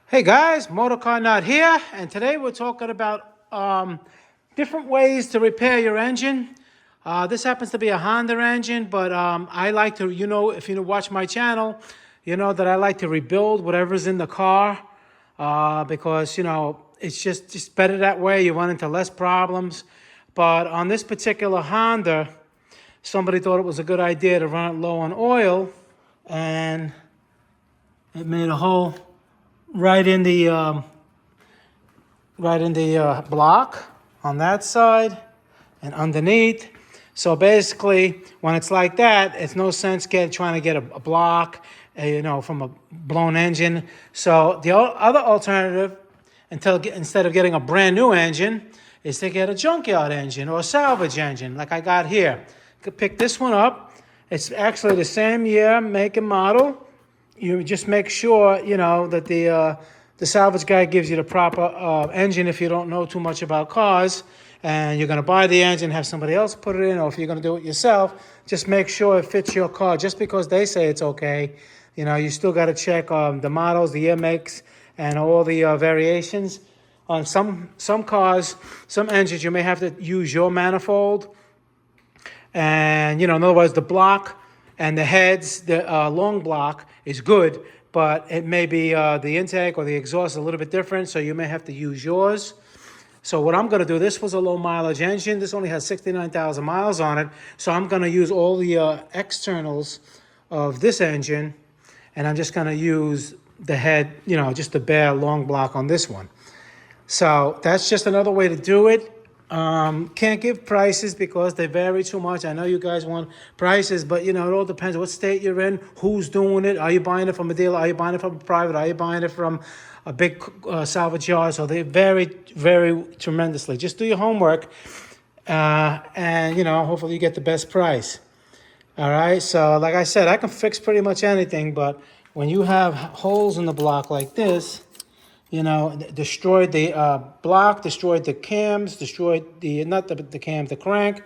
Hey guys, MotorCarNut here, and today we're talking about different ways to repair your engine. This happens to be a Honda engine, but I like to, if you watch my channel, you know that I like to rebuild whatever's in the car because, it's just better that way. You run into less problems. But on this particular Honda, somebody thought it was a good idea to run it low on oil, and it made a hole right in the block on that side and underneath. So basically, when it's like that, it's no sense trying to get a block, from a blown engine. So the other alternative, instead of getting a brand new engine, is to get a junkyard engine or a salvage engine, like I got here. You could pick this one up. It's actually the same year, make and model. You just make sure, that the salvage guy gives you the proper engine if you don't know too much about cars, and you're going to buy the engine, have somebody else put it in, or if you're going to do it yourself, just make sure it fits your car. Just because they say it's okay, you still got to check the models, the year makes, and all the variations. On some cars, some engines, you may have to use your manifold. And, in other words, the block and the heads, the long block is good, but it may be the intake or the exhaust is a little bit different, so you may have to use yours. So what I'm going to do, this was a low mileage engine. This only has 69,000 miles on it, so I'm going to use all the externals of this engine, and I'm just going to use the head, just the bare long block on this one. So that's just another way to do it. Can't give prices because they vary too much. I know you guys want prices, but it all depends what state you're in, who's doing it. Are you buying it from a dealer? Are you buying it from a private? Are you buying it from a big salvage yard? So they vary tremendously. Just do your homework, and hopefully you get the best price. All right. So like I said, I can fix pretty much anything, but when you have holes in the block like this, destroyed the block, destroyed the cams, destroyed the crank,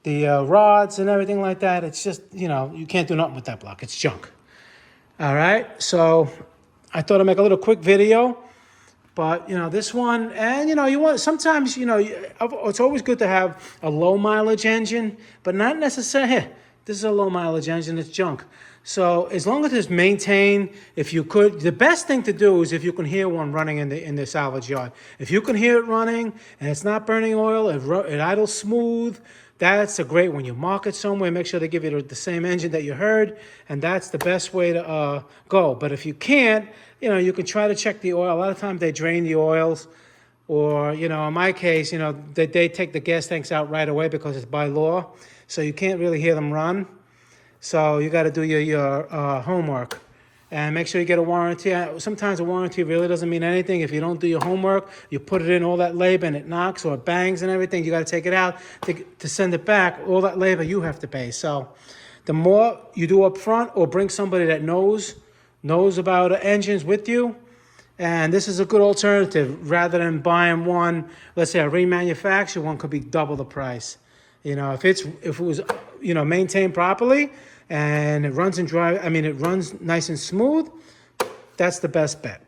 the rods and everything like that. It's just, you can't do nothing with that block. It's junk. All right. So I thought I'd make a little quick video, but, this one, and, sometimes, it's always good to have a low mileage engine, but not necessarily. This is a low mileage engine. It's junk. So as long as it's maintained, if you could, the best thing to do is if you can hear one running in the salvage yard. If you can hear it running and it's not burning oil, it idles smooth, that's a great one. You mark it somewhere, make sure they give you the same engine that you heard, and that's the best way to go. But if you can't, you can try to check the oil. A lot of times they drain the oils, or, in my case, they take the gas tanks out right away because it's by law. So you can't really hear them run. So you got to do your homework and make sure you get a warranty. Sometimes a warranty really doesn't mean anything. If you don't do your homework, you put it in all that labor and it knocks or it bangs and everything. You got to take it out to send it back. All that labor you have to pay. So the more you do up front, or bring somebody that knows about engines with you, and this is a good alternative rather than buying one. Let's say a remanufactured one could be double the price. If it was maintained properly and it runs it runs nice and smooth, that's the best bet.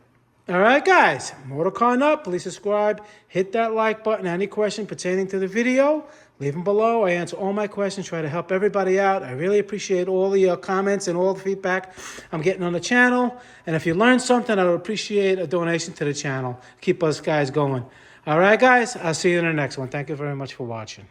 All right, guys, MotorCarNut, please subscribe, hit that like button. Any question pertaining to the video, leave them below. I answer all my questions, try to help everybody out. I really appreciate all the comments and all the feedback I'm getting on the channel. And if you learned something, I would appreciate a donation to the channel. Keep us guys going. All right, guys, I'll see you in the next one. Thank you very much for watching.